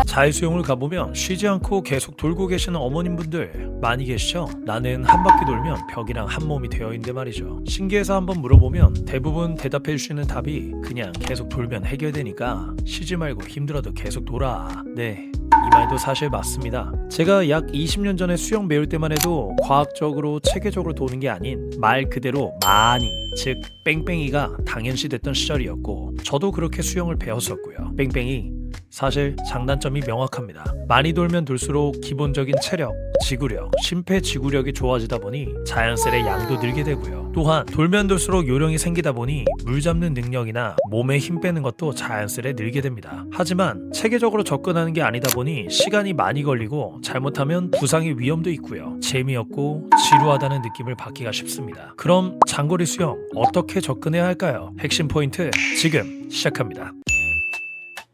자유수영을 가보면 쉬지 않고 계속 돌고 계시는 어머님분들 많이 계시죠? 나는 한 바퀴 돌면 벽이랑 한 몸이 되어 있는데 말이죠. 신기해서 한번 물어보면 대부분 대답해 주시는 답이 그냥 계속 돌면 해결되니까 쉬지 말고 힘들어도 계속 돌아. 네, 이 말도 사실 맞습니다. 제가 약 20년 전에 수영 배울 때만 해도 과학적으로 체계적으로 도는 게 아닌 말 그대로 많이, 즉 뺑뺑이가 당연시 됐던 시절이었고 저도 그렇게 수영을 배웠었고요. 뺑뺑이 사실 장단점이 명확합니다. 많이 돌면 돌수록 기본적인 체력, 지구력, 심폐지구력이 좋아지다 보니 자연스레 양도 늘게 되고요. 또한 돌면 돌수록 요령이 생기다 보니 물 잡는 능력이나 몸에 힘 빼는 것도 자연스레 늘게 됩니다. 하지만 체계적으로 접근하는 게 아니다 보니 시간이 많이 걸리고 잘못하면 부상의 위험도 있고요. 재미없고 지루하다는 느낌을 받기가 쉽습니다. 그럼 장거리 수영 어떻게 접근해야 할까요? 핵심 포인트 지금 시작합니다.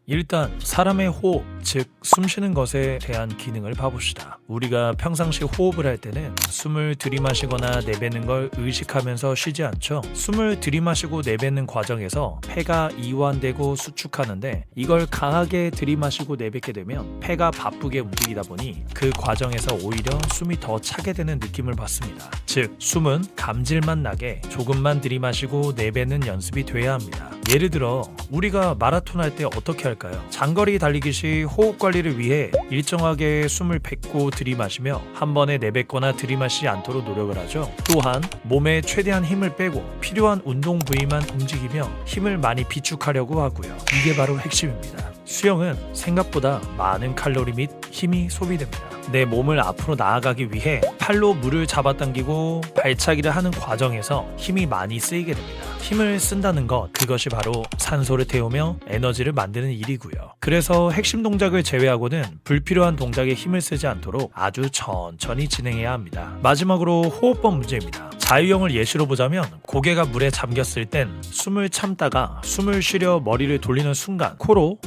일단 사람의 호흡, 즉 숨쉬는 것에 대한 기능을 봐봅시다. 우리가 평상시 호흡을 할 때는 숨을 들이마시거나 내뱉는 걸 의식하면서 쉬지 않죠. 숨을 들이마시고 내뱉는 과정에서 폐가 이완되고 수축하는데 이걸 강하게 들이마시고 내뱉게 되면 폐가 바쁘게 움직이다 보니 그 과정에서 오히려 숨이 더 차게 되는 느낌을 받습니다. 즉 숨은 감질만 나게 조금만 들이마시고 내뱉는 연습이 돼야 합니다. 예를 들어 우리가 마라톤 할 때 어떻게 할까요? 장거리 달리기 시 호흡 관리를 위해 일정하게 숨을 뱉고 들이마시며 한 번에 내뱉거나 들이마시지 않도록 노력을 하죠. 또한 몸에 최대한 힘을 빼고 필요한 운동 부위만 움직이며 힘을 많이 비축하려고 하고요. 이게 바로 핵심입니다. 수영은 생각보다 많은 칼로리 및 힘이 소비됩니다. 내 몸을 앞으로 나아가기 위해 팔로 물을 잡아당기고 발차기를 하는 과정에서 힘이 많이 쓰이게 됩니다. 힘을 쓴다는 것, 그것이 바로 산소를 태우며 에너지를 만드는 일이고요. 그래서 핵심 동작을 제외하고는 불필요한 동작에 힘을 쓰지 않도록 아주 천천히 진행해야 합니다. 마지막으로 호흡법 문제입니다. 자유형을 예시로 보자면 고개가 물에 잠겼을 땐 숨을 참다가 숨을 쉬려 머리를 돌리는 순간 코로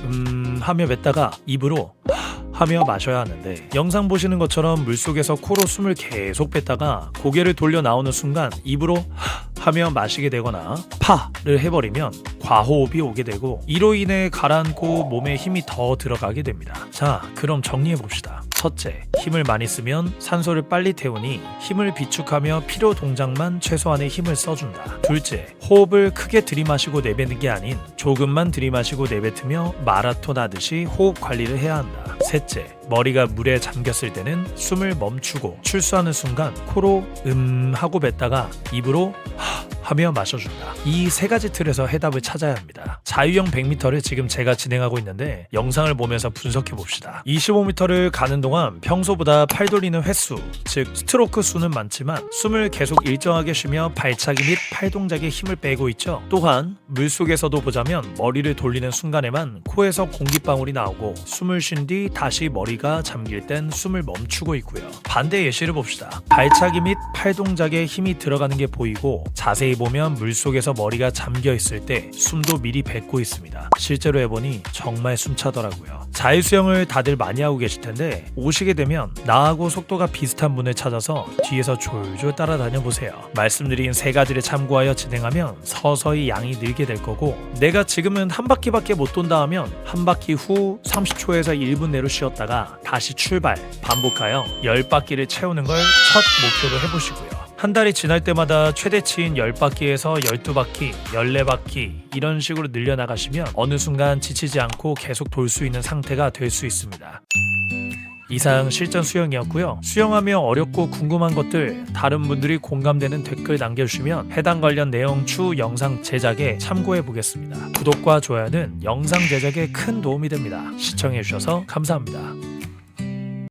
하며 뱉다가 입으로 하며 마셔야 하는데 영상 보시는 것처럼 물속에서 코로 숨을 계속 뱉다가 고개를 돌려 나오는 순간 입으로 하며 마시게 되거나 파를 해버리면 과호흡이 오게 되고 이로 인해 가라앉고 몸에 힘이 더 들어가게 됩니다. 자, 그럼 정리해 봅시다. 첫째, 힘을 많이 쓰면 산소를 빨리 태우니 힘을 비축하며 필요 동작만 최소한의 힘을 써준다. 둘째, 호흡을 크게 들이마시고 내뱉는 게 아닌 조금만 들이마시고 내뱉으며 마라톤 하듯이 호흡 관리를 해야 한다. 셋째, 머리가 물에 잠겼을 때는 숨을 멈추고 출수하는 순간 코로 하고 뱉다가 입으로 하며 마셔준다. 이 세 가지 틀에서 해답을 찾아야 합니다. 자유형 100m를 지금 제가 진행하고 있는데 영상을 보면서 분석해 봅시다. 25m를 가는 동안 평소보다 팔 돌리는 횟수, 즉 스트로크 수는 많지만 숨을 계속 일정하게 쉬며 발차기 및 팔 동작에 힘을 빼고 있죠. 또한 물속에서도 보자면 머리를 돌리는 순간에만 코에서 공기방울이 나오고 숨을 쉰 뒤 다시 머리가 잠길 땐 숨을 멈추고 있고요. 반대 예시를 봅시다. 발차기 및 팔 동작에 힘이 들어가는 게 보이고 자세히 보면 물속에서 머리가 잠겨 있을 때 숨도 미리 뱉고 있습니다. 실제로 해보니 정말 숨차더라고요. 자유수영을 다들 많이 하고 계실 텐데 오시게 되면 나하고 속도가 비슷한 분을 찾아서 뒤에서 졸졸 따라다녀 보세요. 말씀드린 세 가지를 참고하여 진행하면 서서히 양이 늘게 될 거고 내가 지금은 한 바퀴밖에 못 돈다 하면 한 바퀴 후 30초에서 1분 내로 쉬었다가 다시 출발, 반복하여 10바퀴를 채우는 걸 첫 목표로 해보시고요. 한 달이 지날 때마다 최대치인 10바퀴에서 12바퀴, 14바퀴 이런 식으로 늘려나가시면 어느 순간 지치지 않고 계속 돌 수 있는 상태가 될 수 있습니다. 이상 실전 수영이었고요. 수영하며 어렵고 궁금한 것들 다른 분들이 공감되는 댓글 남겨주시면 해당 관련 내용 추후 영상 제작에 참고해 보겠습니다. 구독과 좋아요는 영상 제작에 큰 도움이 됩니다. 시청해주셔서 감사합니다.